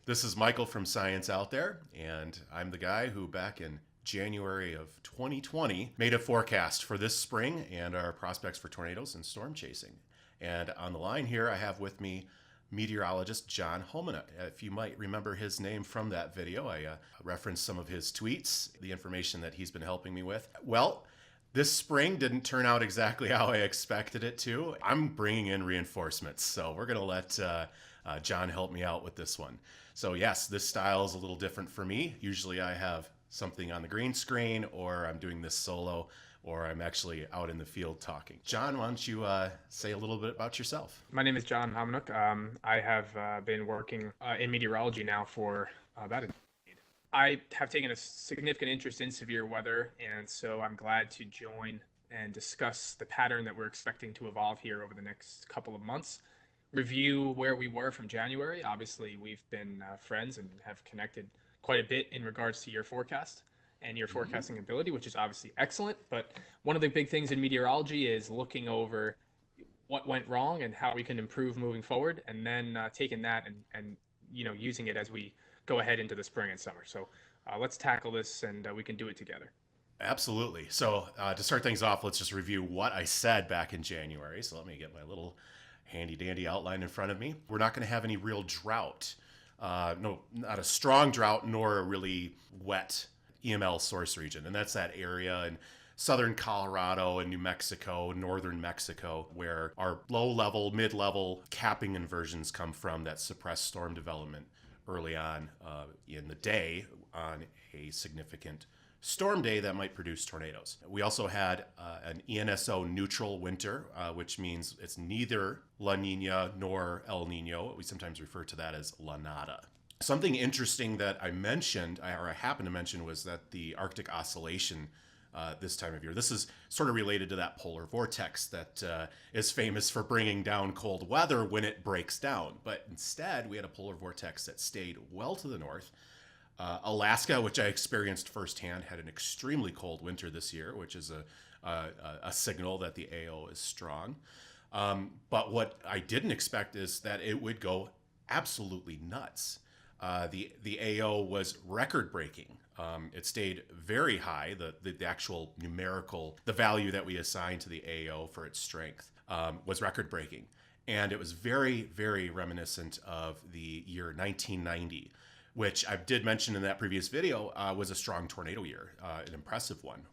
This is Michael from Science Out There, and I'm the guy who back in January of 2020 made a forecast for this spring and our prospects for tornadoes and storm chasing. And on the line here, I have with me meteorologist John Homenuk. If you might remember his name from that video, I referenced some of his tweets, the information that he's been helping me with. Well, this spring didn't turn out exactly how I expected it to. I'm bringing in reinforcements, so we're going to let John help me out with this one. So yes, this style is a little different for me. Usually I have something on the green screen, or I'm doing this solo, or I'm actually out in the field talking. John, why don't you say a little bit about yourself? My name is John Homenuk. I have been working in meteorology now for about a decade. I have taken a significant interest in severe weather, and so I'm glad to join and discuss the pattern that we're expecting to evolve here over the next couple of months. Review where we were from January. Obviously, we've been friends and have connected quite a bit in regards to your forecast and your forecasting ability, which is obviously excellent. But one of the big things in meteorology is looking over what went wrong and how we can improve moving forward, and then taking that and using it as we go ahead into the spring and summer. So let's tackle this, and we can do it together. Absolutely. So to start things off, let's just review what I said back in January. So let me get my little handy dandy outline in front of me. We're not going to have any real drought. No, not a strong drought, nor a really wet EML source region. And that's that area in southern Colorado and New Mexico, northern Mexico, where our low-level, mid-level capping inversions come from that suppress storm development early on in the day on a significant storm day that might produce tornadoes. We also had an ENSO neutral winter, which means it's neither La Nina nor El Nino. We sometimes refer to that as La Nada. Something interesting that I mentioned, or I happened to mention, was that the Arctic oscillation this time of year. This is sort of related to that polar vortex that is famous for bringing down cold weather when it breaks down. But instead, we had a polar vortex that stayed well to the north. Alaska, which I experienced firsthand, had an extremely cold winter this year, which is a signal that the AO is strong. But what I didn't expect is that it would go absolutely nuts. The AO was record-breaking. It stayed very high. The actual numerical, the value that we assigned to the AO for its strength was record-breaking. And it was very, very reminiscent of the year 1990. Which I did mention in that previous video was a strong tornado year, an impressive one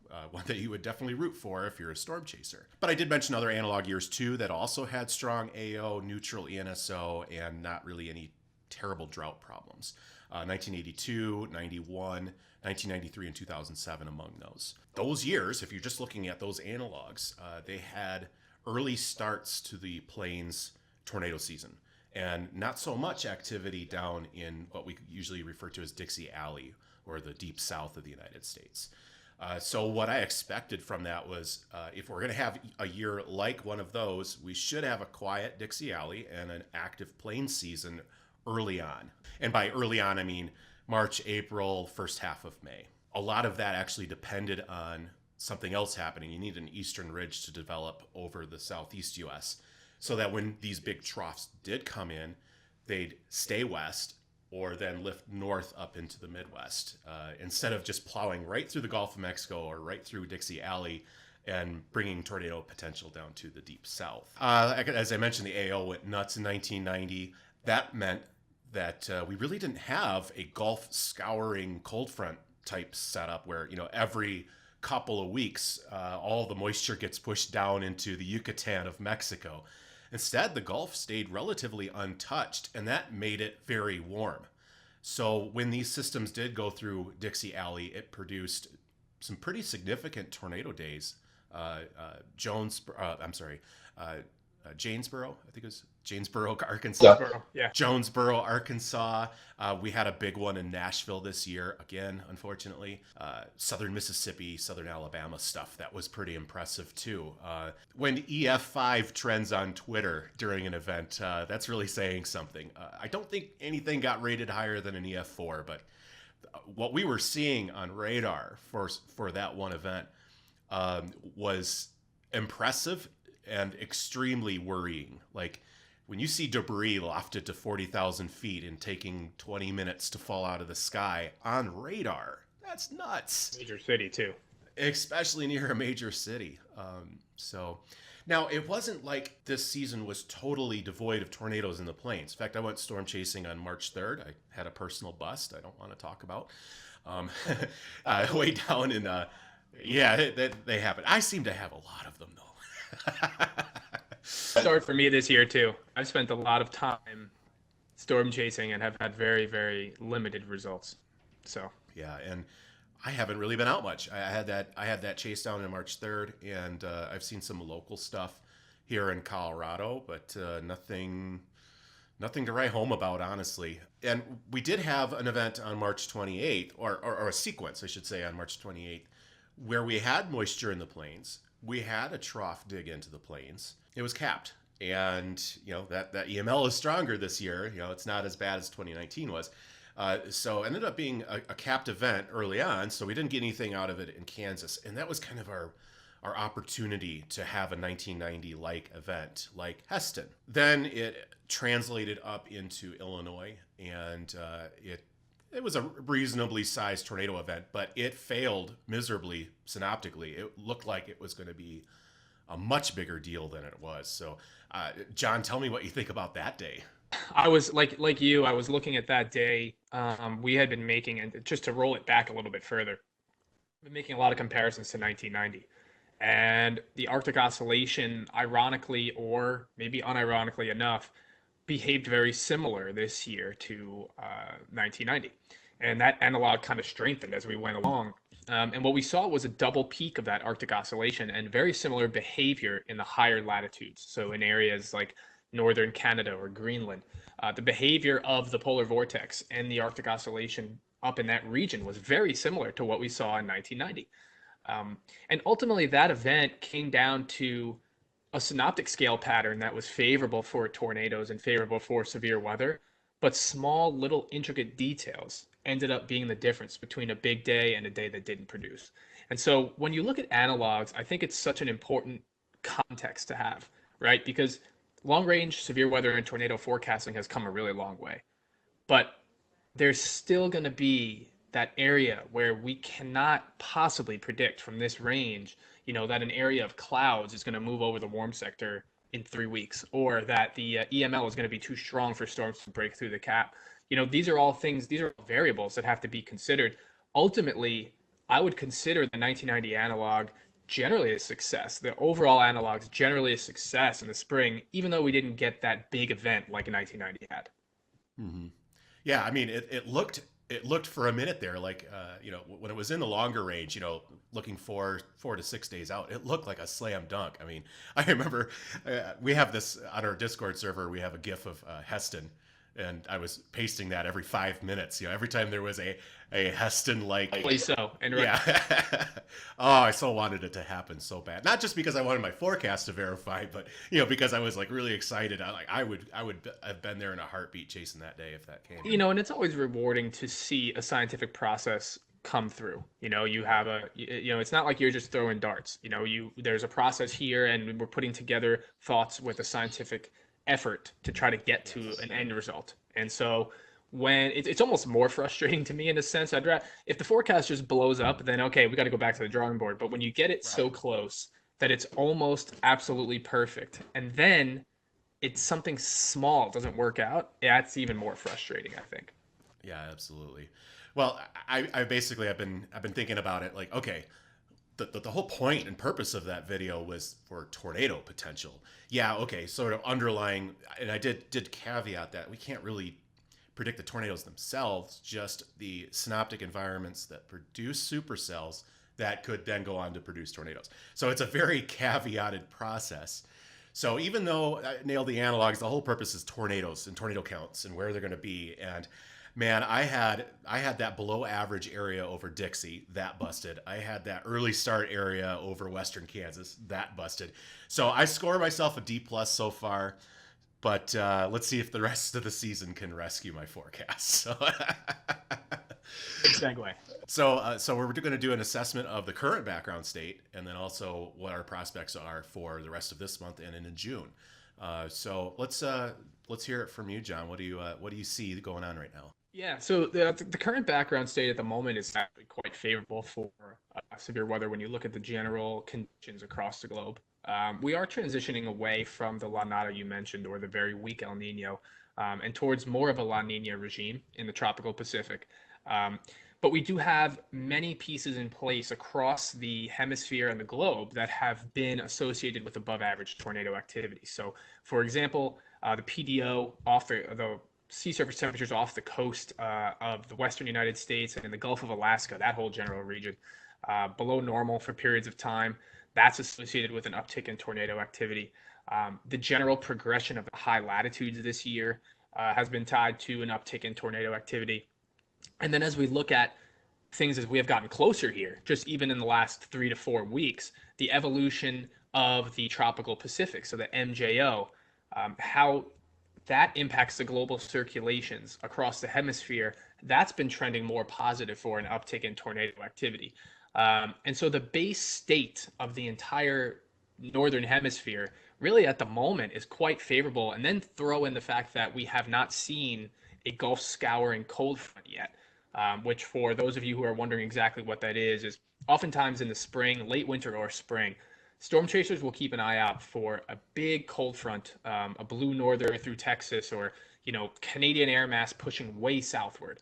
that you would definitely root for if you're a storm chaser. But I did mention other analog years too that also had strong AO, neutral ENSO, and not really any terrible drought problems. 1982, 91, 1993, and 2007 among those. Those years, if you're just looking at those analogs, they had early starts to the plains tornado season. And not so much activity down in what we usually refer to as Dixie Alley, or the deep south of the United States. So what I expected from that was if we're going to have a year like one of those, we should have a quiet Dixie Alley and an active plain season early on. And by early on, I mean March, April, first half of May. A lot of that actually depended on something else happening. You need an eastern ridge to develop over the southeast U.S., so that when these big troughs did come in, they'd stay west or then lift north up into the Midwest, instead of just plowing right through the Gulf of Mexico or right through Dixie Alley and bringing tornado potential down to the deep south. As I mentioned, the AO went nuts in 1990. That meant that we really didn't have a Gulf scouring cold front type setup where, every couple of weeks, all the moisture gets pushed down into the Yucatan of Mexico. Instead, the Gulf stayed relatively untouched, and that made it very warm. So when these systems did go through Dixie Alley, it produced some pretty significant tornado days. Janesboro, I think it was Janesboro, Arkansas. Jonesboro, yeah. Jonesboro, Arkansas. We had a big one in Nashville this year, again, unfortunately. Southern Mississippi, Southern Alabama stuff, that was pretty impressive too. When EF5 trends on Twitter during an event, that's really saying something. I don't think anything got rated higher than an EF4, but what we were seeing on radar for that one event was impressive and extremely worrying. Like, when you see debris lofted to 40,000 feet and taking 20 minutes to fall out of the sky on radar, that's nuts. Major city too. Especially near a major city. So now it wasn't like this season was totally devoid of tornadoes in the plains. In fact, I went storm chasing on March 3rd. I had a personal bust I don't want to talk about. Um, way down in, they happen. I seem to have a lot of them though. Start for me this year too. I've spent a lot of time storm chasing and have had very, very limited results. So Yeah, and I haven't really been out much. I had that chase down on March 3rd, and I've seen some local stuff here in Colorado, but nothing to write home about, honestly. And we did have an event on March 28th, or a sequence, I should say, on March 28th, where we had moisture in the plains. We had a trough dig into the plains. It was capped. And, that EML is stronger this year. It's not as bad as 2019 was. So it ended up being a capped event early on, so we didn't get anything out of it in Kansas. And that was kind of our opportunity to have a 1990-like event like Heston. Then it translated up into Illinois, and it was a reasonably sized tornado event, but it failed miserably synoptically. It looked like it was going to be a much bigger deal than it was. So, John, tell me what you think about that day. I was like you. I was looking at that day. We had been making, and just to roll it back a little bit further, been making a lot of comparisons to 1990, and the Arctic Oscillation, ironically or maybe unironically enough, behaved very similar this year to 1990, and that analog kind of strengthened as we went along. And what we saw was a double peak of that Arctic Oscillation and very similar behavior in the higher latitudes. So in areas like northern Canada or Greenland, the behavior of the polar vortex and the Arctic Oscillation up in that region was very similar to what we saw in 1990. And ultimately, that event came down to a synoptic scale pattern that was favorable for tornadoes and favorable for severe weather, but small little intricate details ended up being the difference between a big day and a day that didn't produce. And so when you look at analogs, I think it's such an important context to have, right? Because long range severe weather and tornado forecasting has come a really long way. But there's still going to be that area where we cannot possibly predict from this range, that an area of clouds is going to move over the warm sector in 3 weeks, or that the EML is going to be too strong for storms to break through the cap. These are all things, these are variables that have to be considered. Ultimately, I would consider the 1990 analog generally a success. The overall analogs generally a success in the spring, even though we didn't get that big event like 1990 had. Mm-hmm. Yeah, I mean, it looked for a minute there like when it was in the longer range, looking 4 to 6 days out, it looked like a slam dunk. I mean, I remember we have this on our Discord server. We have a GIF of Heston, and I was pasting that every 5 minutes. Every time there was a Heston like. Probably so, and right. Yeah. Oh, I so wanted it to happen so bad. Not just because I wanted my forecast to verify, but because I was like really excited. I would have been there in a heartbeat chasing that day if that came. And it's always rewarding to see a scientific process come through. You have it's not like you're just throwing darts. There's a process here, and we're putting together thoughts with a scientific effort to try to get to an end result. And so when it's almost more frustrating to me in a sense, I'd rather, if the forecast just blows up, then okay, we got to go back to the drawing board. But when you get it so close that it's almost absolutely perfect, and then it's something small doesn't work out, that's even more frustrating, I think. Yeah, absolutely. Well, I basically I've been thinking about it like, okay, the whole point and purpose of that video was for tornado potential. Yeah, okay, sort of underlying, and I did caveat that we can't really predict the tornadoes themselves, just the synoptic environments that produce supercells that could then go on to produce tornadoes. So it's a very caveated process. So even though I nailed the analogs, the whole purpose is tornadoes and tornado counts and where they're going to be. And man, I had that below average area over Dixie, that busted. I had that early start area over Western Kansas, that busted. So I score myself a D+ so far, but let's see if the rest of the season can rescue my forecast. So Good segue. So we're going to do an assessment of the current background state, and then also what our prospects are for the rest of this month and in June. So let's hear it from you, John. What do you see going on right now? Yeah, so the current background state at the moment is actually quite favorable for severe weather when you look at the general conditions across the globe. We are transitioning away from the La Nada you mentioned, or the very weak El Nino, and towards more of a La Nina regime in the tropical Pacific. Um, but we do have many pieces in place across the hemisphere and the globe that have been associated with above average tornado activity. So, for example, the PDO off the sea surface temperatures off the coast of the western United States and in the Gulf of Alaska, that whole general region, below normal for periods of time. That's associated with an uptick in tornado activity. The general progression of the high latitudes this year has been tied to an uptick in tornado activity. And then as we look at things as we have gotten closer here, just even in the last 3 to 4 weeks, the evolution of the tropical Pacific, so the MJO, how that impacts the global circulations across the hemisphere, that's been trending more positive for an uptick in tornado activity. And so the base state of the entire northern hemisphere really at the moment is quite favorable. And then throw in the fact that we have not seen a Gulf scouring cold front yet, which for those of you who are wondering exactly what that is oftentimes in the spring, late winter or spring, storm chasers will keep an eye out for a big cold front, a blue norther through Texas, or Canadian air mass pushing way southward.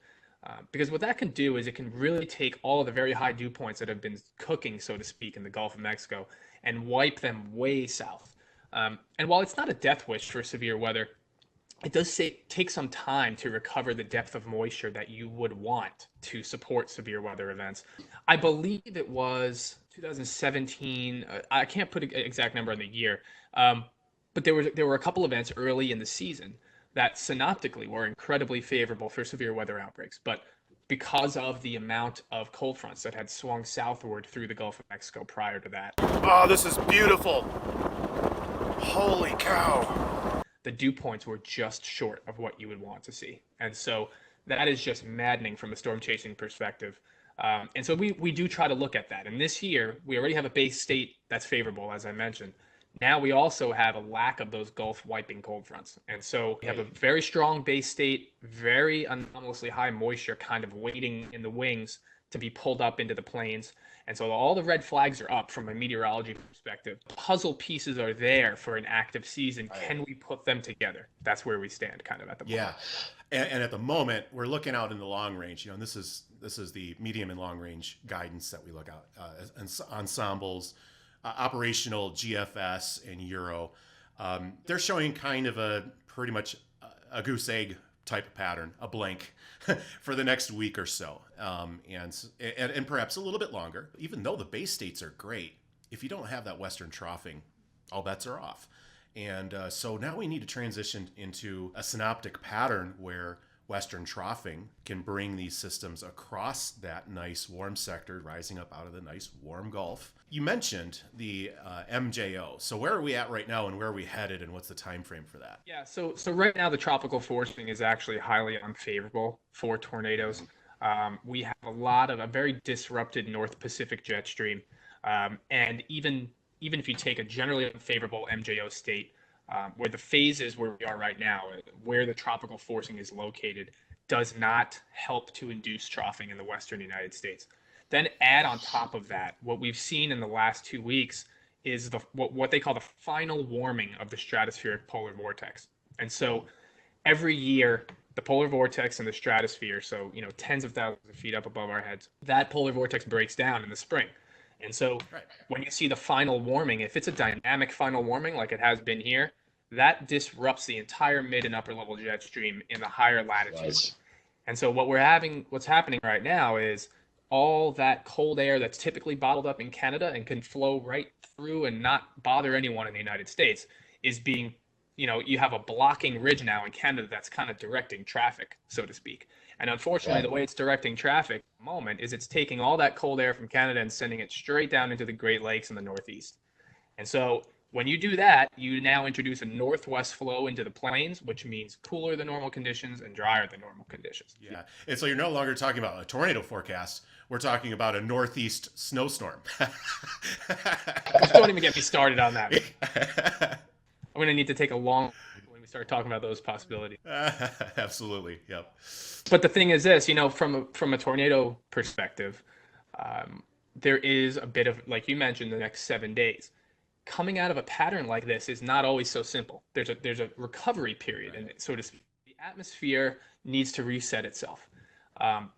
Because what that can do is it can really take all the very high dew points that have been cooking, so to speak, in the Gulf of Mexico and wipe them way south. And while it's not a death wish for severe weather, it does take some time to recover the depth of moisture that you would want to support severe weather events. I believe it was 2017. I can't put an exact number on the year, but there were a couple events early in the season that synoptically were incredibly favorable for severe weather outbreaks. But because of the amount of cold fronts that had swung southward through the Gulf of Mexico prior to that, Oh, this is beautiful. Holy cow. the dew points were just short of what you would want to see. And so that is just maddening from a storm chasing perspective. And so we do try to look at that. And this year, we already have a base state that's favorable, as I mentioned. Now we also have a lack of those Gulf wiping cold fronts. And so we have a very strong base state, very anomalously high moisture kind of waiting in the wings to be pulled up into the plains. And so all the red flags are up from a meteorology perspective. Puzzle pieces are there for an active season. Can we put them together? That's where we stand kind of at the moment. Yeah. And at the moment, we're looking out in the long range. And this is the medium and long range guidance that we look out. Ensembles, operational GFS and Euro. They're showing kind of a pretty much a goose egg type pattern, a blank for the next week or so, and perhaps a little bit longer. Even though the base states are great, if you don't have that western troughing, all bets are off. And so now we need to transition into a synoptic pattern where western troughing can bring these systems across that nice warm sector, rising up out of the nice warm Gulf. You mentioned the MJO. So where are we at right now, and where are we headed, and what's the time frame for that? Yeah, so right now the tropical forcing is actually highly unfavorable for tornadoes. We have a very disrupted North Pacific jet stream, and even if you take a generally unfavorable MJO state, where the phases where we are right now, where the tropical forcing is located, does not help to induce troughing in the western United States. Then add on top of that, what we've seen in the last 2 weeks is what they call the final warming of the stratospheric polar vortex. And so every year, the polar vortex and the stratosphere, so tens of thousands of feet up above our heads, that polar vortex breaks down in the spring. And so when you see the final warming, if it's a dynamic final warming like it has been here, that disrupts the entire mid and upper level jet stream in the higher latitudes. Nice. And so what's happening right now is all that cold air that's typically bottled up in Canada and can flow right through and not bother anyone in the United States is being, you have a blocking ridge now in Canada that's kind of directing traffic, so to speak. And unfortunately, the way it's directing traffic at the moment is it's taking all that cold air from Canada and sending it straight down into the Great Lakes in the Northeast. And so when you do that, you now introduce a northwest flow into the plains, which means cooler than normal conditions and drier than normal conditions. Yeah. And so you're no longer talking about a tornado forecast. We're talking about a northeast snowstorm. Just don't even get me started on that. I'm going to need to take a long when we start talking about those possibilities. Absolutely. Yep. But the thing is this, from a tornado perspective, um, there is a bit of, like you mentioned, the next 7 days. Coming out of a pattern like this is not always so simple. There's a recovery period, Right. and so to speak, the atmosphere needs to reset itself. Um,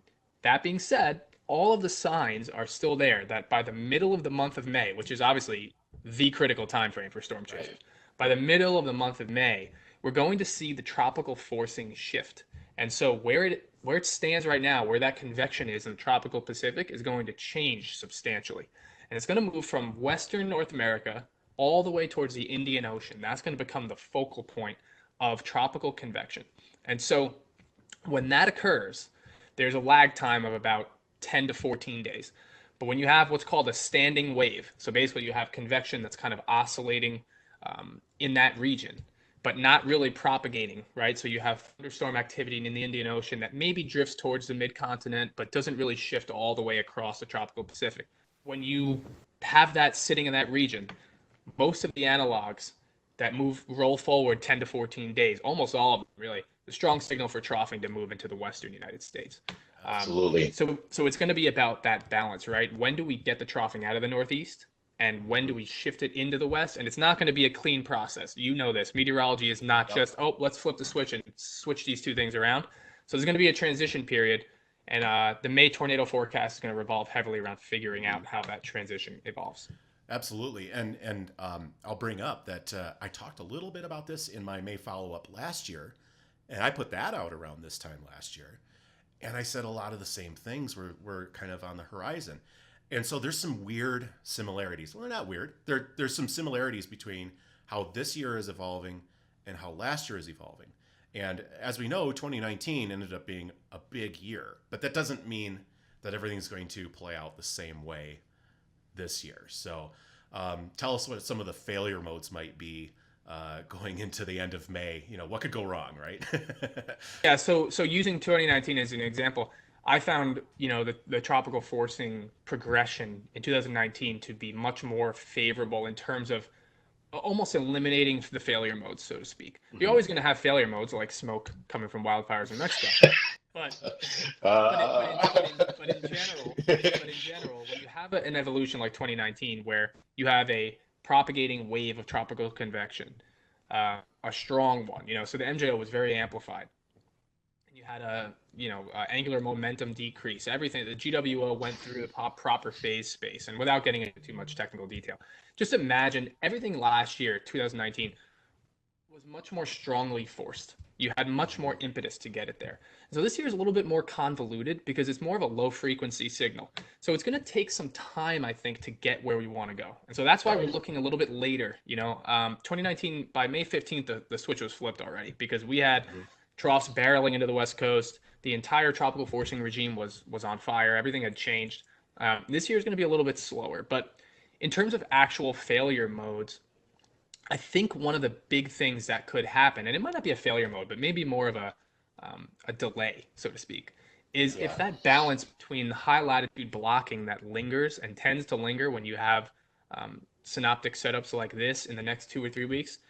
that being said, all of the signs are still there that by the middle of the month of May, which is obviously the critical time frame for storm Right. chasers, by the middle of the month of May, we're going to see the tropical forcing shift. And so where it stands right now, where that convection is in the tropical Pacific, is going to change substantially. And it's going to move from Western North America all the way towards the Indian Ocean. That's going to become the focal point of tropical convection. And so when that occurs, there's a lag time of about 10 to 14 days. But when you have what's called a standing wave, so basically you have convection that's kind of oscillating in that region, but not really propagating, right? So you have thunderstorm activity in the Indian Ocean that maybe drifts towards the mid-continent, but doesn't really shift all the way across the tropical Pacific. When you have that sitting in that region, most of the analogs that roll forward 10 to 14 days, almost all of them really, the strong signal for troughing to move into the western United States. Absolutely. So it's going to be about that balance, right? When do we get the troughing out of the Northeast? And when do we shift it into the West? And it's not going to be a clean process. You know this. Meteorology is not Yep. just, oh, let's flip the switch and switch these two things around. So there's going to be a transition period. And the May tornado forecast is going to revolve heavily around figuring out how that transition evolves. Absolutely. And I'll bring up that I talked a little bit about this in my May follow up last year, and I put that out around this time last year. And I said a lot of the same things were kind of on the horizon. And so there's some weird similarities. Well, they're not weird. There's some similarities between how this year is evolving and how last year is evolving. And as we know, 2019 ended up being a big year, but that doesn't mean that everything's going to play out the same way this year. So tell us what some of the failure modes might be going into the end of May. What could go wrong, right? Yeah, so using 2019 as an example, I found, the tropical forcing progression in 2019 to be much more favorable in terms of almost eliminating the failure modes, so to speak. You're Mhm. always going to have failure modes like smoke coming from wildfires in Mexico. But but in general, when you have an evolution like 2019, where you have a propagating wave of tropical convection, a strong one, so the MJO was very amplified. And you had angular momentum decrease. Everything, the GWO went through the proper phase space, and without getting into too much technical detail, just imagine everything last year, 2019, was much more strongly forced. You had much more impetus to get it there. So this year is a little bit more convoluted because it's more of a low frequency signal. So it's going to take some time, I think, to get where we want to go. And so that's why we're Right. looking a little bit later. 2019, by May 15th, the switch was flipped already because we had Mhm. troughs barreling into the West Coast. The entire tropical forcing regime was on fire. Everything had changed. This year is going to be a little bit slower. But in terms of actual failure modes, I think one of the big things that could happen, and it might not be a failure mode, but maybe more of a delay, so to speak, is if Yeah. that balance between the high latitude blocking that lingers and tends to linger when you have synoptic setups like this in the next 2 or 3 weeks,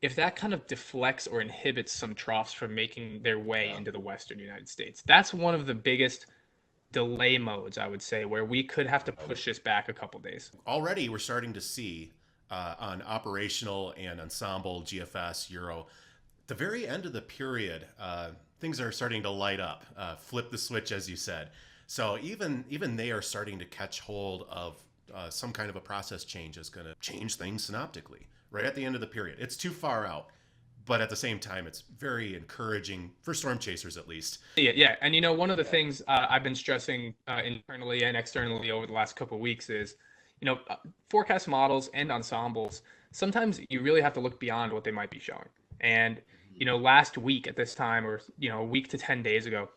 if that kind of deflects or inhibits some troughs from making their way Yeah. into the western United States, that's one of the biggest delay modes, I would say, where we could have to Right. push this back a couple days. Already we're starting to see on operational and ensemble, GFS, Euro, the very end of the period, things are starting to light up, flip the switch, as you said. So even they are starting to catch hold of some kind of a process change is going to change things synoptically right at the end of the period. It's too far out, but at the same time, it's very encouraging for storm chasers, at least. Yeah, yeah, and one of the Yeah. things I've been stressing internally and externally over the last couple of weeks is, forecast models and ensembles. Sometimes you really have to look beyond what they might be showing. And Mhm. last week at this time, or a week to 10 days ago,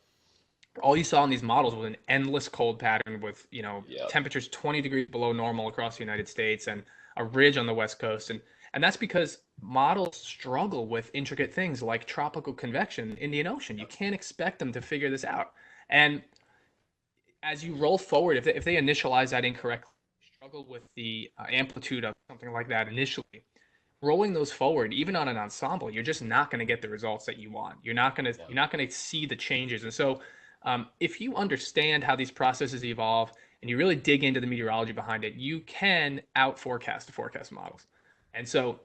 all you saw in these models was an endless cold pattern with Yep. temperatures 20 degrees below normal across the United States and a ridge on the west coast, and that's because models struggle with intricate things like tropical convection in the Indian Ocean. You Yep. can't expect them to figure this out. And as you roll forward, if they initialize that incorrectly, struggle with the amplitude of something like that initially, rolling those forward, even on an ensemble, you're just not going to get the results that you want. You're not going to see the changes. And so, if you understand how these processes evolve and you really dig into the meteorology behind it, you can out forecast the forecast models. And so,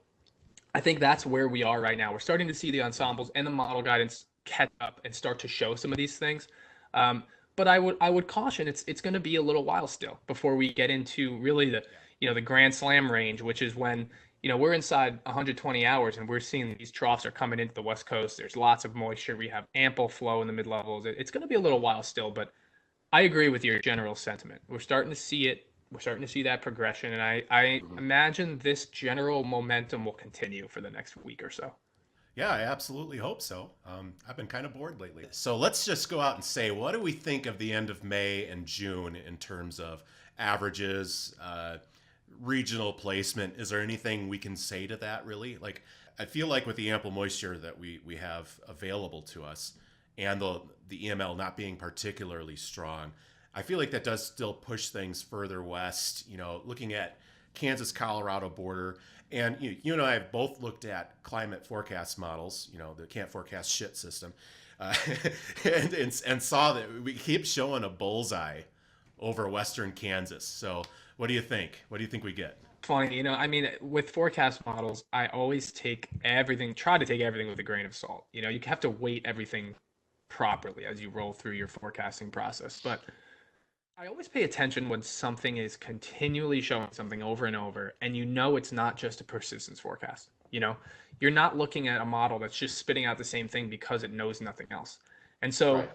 I think that's where we are right now. We're starting to see the ensembles and the model guidance catch up and start to show some of these things. Um, but I would caution it's going to be a little while still before we get into really the Yeah. the Grand Slam range, which is when we're inside 120 hours and we're seeing these troughs are coming into the West Coast. There's lots of moisture. We have ample flow in the mid levels. It's going to be a little while still, but I agree with your general sentiment. We're starting to see it. We're starting to see that progression, and I Mhm. imagine this general momentum will continue for the next week or so. Yeah, I absolutely hope so. I've been kind of bored lately. So let's just go out and say, what do we think of the end of May and June in terms of averages, regional placement? Is there anything we can say to that, really? Like, I feel like with the ample moisture that we have available to us and the EML not being particularly strong, I feel like that does still push things further west. Looking at Kansas Colorado border, and you and I have both looked at climate forecast models, the can't forecast shit system, uh, and saw that we keep showing a bullseye over western Kansas. So what do you think? What do you think we get? Funny, I mean, with forecast models, I always try to take everything with a grain of salt. You have to weight everything properly as you roll through your forecasting process. But I always pay attention when something is continually showing something over and over, and it's not just a persistence forecast. You're not looking at a model that's just spitting out the same thing because it knows nothing else. And so Right.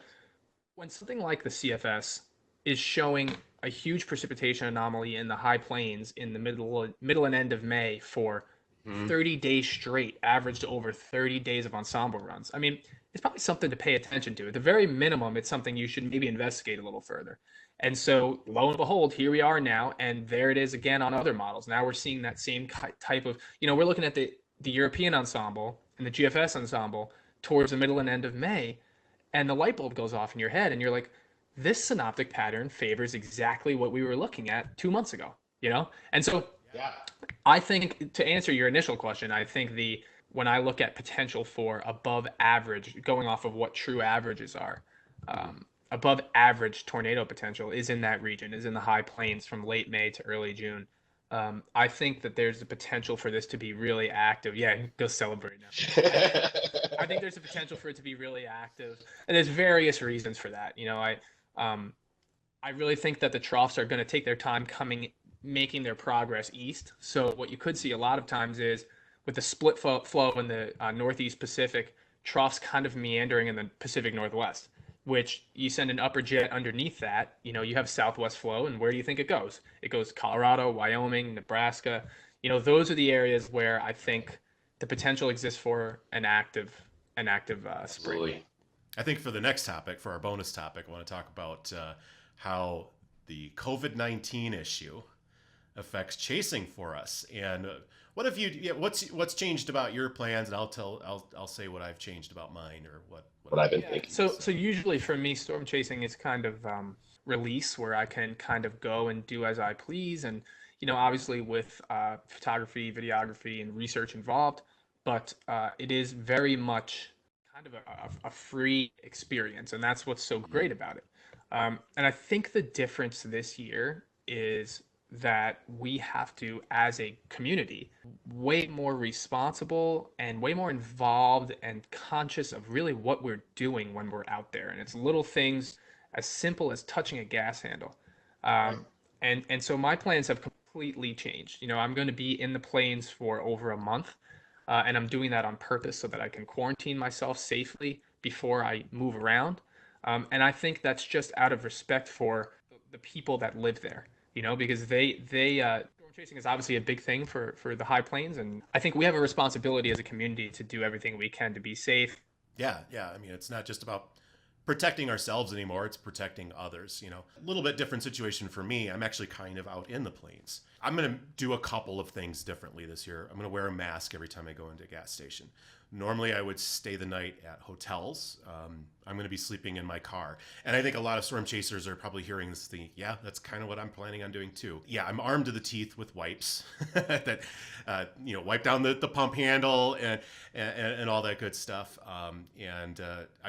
when something like the CFS is showing a huge precipitation anomaly in the high plains in the middle and end of May for Mm-hmm. 30 days straight, averaged over 30 days of ensemble runs. I mean, it's probably something to pay attention to. At the very minimum, it's something you should maybe investigate a little further. And so, lo and behold, here we are now, and there it is again on other models. Now we're seeing that same type of, we're looking at the European ensemble and the GFS ensemble towards the middle and end of May, and the light bulb goes off in your head, and you're like, this synoptic pattern favors exactly what we were looking at 2 months ago. And so Yeah. I think to answer your initial question, I think the when I look at potential for above average, going off of what true averages are, Mm-hmm. above average tornado potential is in that region, is in the high plains from late May to early June. I think that there's the potential for this to be really active. Yeah, go celebrate now. I think there's a potential for it to be really active, and there's various reasons for that. Um, I really think that the troughs are going to take their time making their progress east. So what you could see a lot of times is with the split flow in the Northeast Pacific, troughs kind of meandering in the Pacific Northwest, which you send an upper jet underneath that, you have Southwest flow, and where do you think it goes? It goes Colorado, Wyoming, Nebraska. Those are the areas where I think the potential exists for an active spring. Absolutely. I think for the next topic, for our bonus topic, I want to talk about how the COVID-19 issue affects chasing for us. And what have you? Yeah, what's changed about your plans? And I'll say what I've changed about mine, or what What I'm I've been Yeah. looking to thinking. do. So usually for me, storm chasing is kind of release where I can kind of go and do as I please, and obviously with photography, videography, and research involved, but it is very much kind of a free experience, and that's what's so Mhm. great about it. And I think the difference this year is that we have to, as a community, way more responsible and way more involved and conscious of really what we're doing when we're out there. And it's little things as simple as touching a gas handle. Right. And so my plans have completely changed. I'm going to be in the plains for over a month, and I'm doing that on purpose so that I can quarantine myself safely before I move around. And I think that's just out of respect for the people that live there, because storm chasing is obviously a big thing for the high plains, and I think we have a responsibility as a community to do everything we can to be safe. Yeah, yeah. I mean, it's not just about protecting ourselves anymore, it's protecting others. A little bit different situation for me. I'm actually kind of out in the plains. I'm going to do a couple of things differently this year. I'm going to wear a mask every time I go into a gas station. Normally, I would stay the night at hotels. I'm going to be sleeping in my car. And I think a lot of storm chasers are probably hearing this thing. Yeah, that's kind of what I'm planning on doing too. Yeah, I'm armed to the teeth with wipes that, wipe down the pump handle and all that good stuff. I'm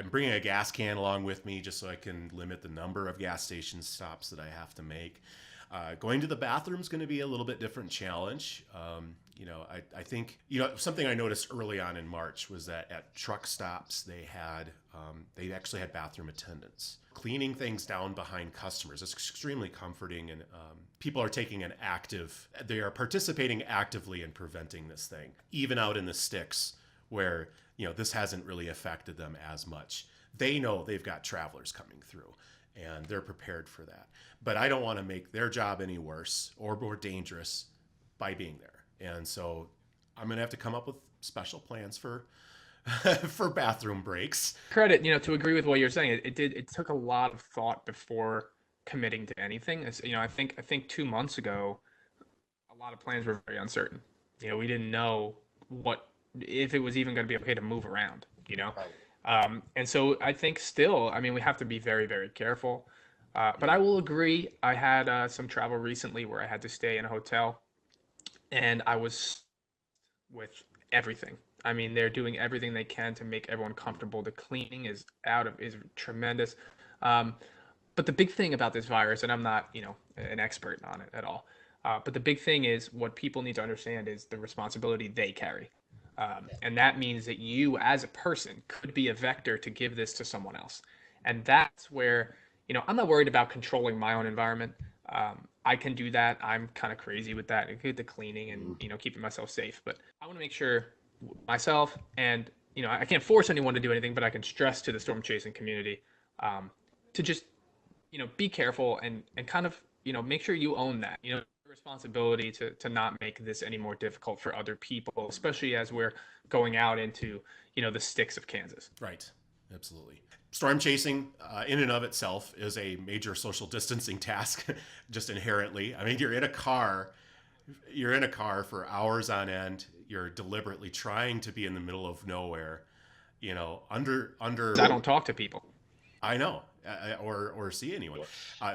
bringing a gas can along with me just so I can limit the number of gas station stops that I have to make. Going to the bathroom is going to be a little bit different challenge. I think, something I noticed early on in March was that at truck stops, they actually had bathroom attendants cleaning things down behind customers. It's extremely comforting, and people are they are participating actively in preventing this thing, even out in the sticks where, this hasn't really affected them as much. They know they've got travelers coming through, and they're prepared for that. But I don't want to make their job any worse or more dangerous by being there. And so I'm going to have to come up with special plans for for bathroom breaks. Credit, to agree with what you're saying. It took a lot of thought before committing to anything. I think 2 months ago, a lot of plans were very uncertain. We didn't know if it was even going to be okay to move around. And so I think still, we have to be very, very careful. But I will agree. I had some travel recently where I had to stay in a hotel, and I was with everything. They're doing everything they can to make everyone comfortable. The cleaning is tremendous. But the big thing about this virus, and I'm not, an expert on it at all, but the big thing is what people need to understand is the responsibility they carry. And that means that you as a person could be a vector to give this to someone else. And that's where, I'm not worried about controlling my own environment. I can do that. I'm kind of crazy with that. The cleaning and, keeping myself safe. But I want to make sure myself and, I can't force anyone to do anything, but I can stress to the storm chasing community to just, be careful and kind of, make sure you own that, responsibility to not make this any more difficult for other people, especially as we're going out into, the sticks of Kansas. Right. Absolutely. Storm chasing in and of itself is a major social distancing task, just inherently. You're in a car for hours on end. You're deliberately trying to be in the middle of nowhere, under. I don't talk to people. I know, or see anyone.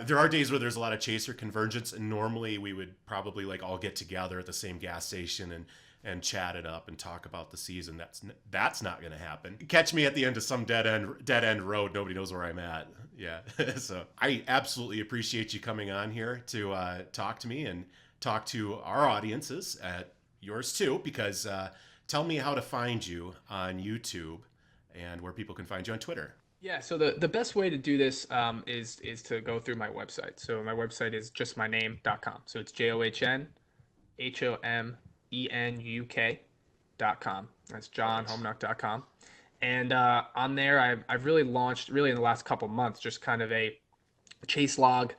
There are days where there's a lot of chaser convergence, and normally we would probably all get together at the same gas station and chat it up and talk about the season. That's not going to happen. Catch me at the end of some dead end road. Nobody knows where I'm at. Yeah. So I absolutely appreciate you coming on here to talk to me and talk to our audiences, at yours too, because tell me how to find you on YouTube and where people can find you on Twitter. Yeah, so the best way to do this is to go through my website. So my website is justmyname.com. So it's JOHNHOMENUK.com. That's johnhomenuk.com. And on there, I've really launched, in the last couple months, just kind of a chase log,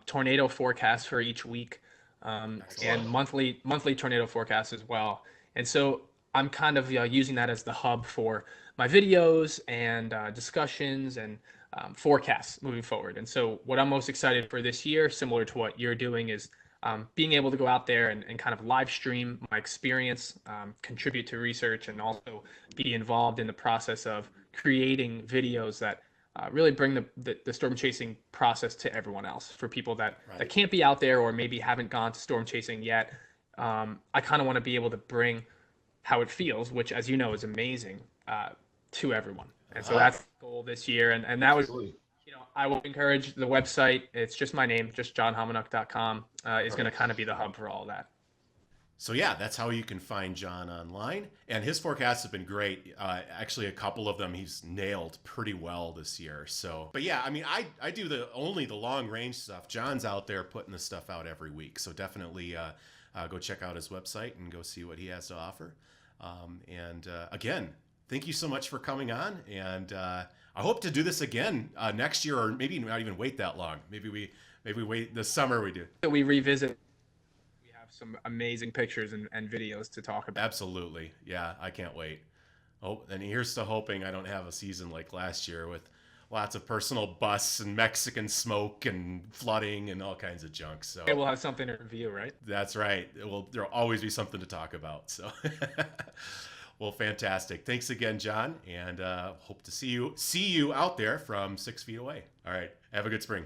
tornado forecast for each week, and monthly tornado forecast as well. And so I'm kind of using that as the hub for my videos and discussions and forecasts moving forward. And so what I'm most excited for this year, similar to what you're doing, is being able to go out there and kind of live stream my experience, contribute to research, and also be involved in the process of creating videos that really bring the storm chasing process to everyone else. For people that can't be out there or maybe haven't gone to storm chasing yet, I kind of want to be able to bring how it feels, which, as you know, is amazing, to everyone. And so that's the goal this year. And that was, I will encourage the website. It's just my name, just johnhomenuk.com, is going to kind of be the hub for all of that. So yeah, that's how you can find John online. And his forecasts have been great. Actually, a couple of them he's nailed pretty well this year. So, but yeah, I do only the long range stuff. John's out there putting the stuff out every week. So definitely go check out his website and go see what he has to offer. Again, thank you so much for coming on. And I hope to do this again next year, or maybe not even wait that long. Maybe we wait this summer. We do. We revisit. We have some amazing pictures and videos to talk about. Absolutely. Yeah, I can't wait. Oh, and here's to hoping I don't have a season like last year with lots of personal busts and Mexican smoke and flooding and all kinds of junk. So we'll have something to review, right? That's right. There'll always be something to talk about. So Well, fantastic. Thanks again, John, and hope to see you out there from 6 feet away. All right. Have a good spring.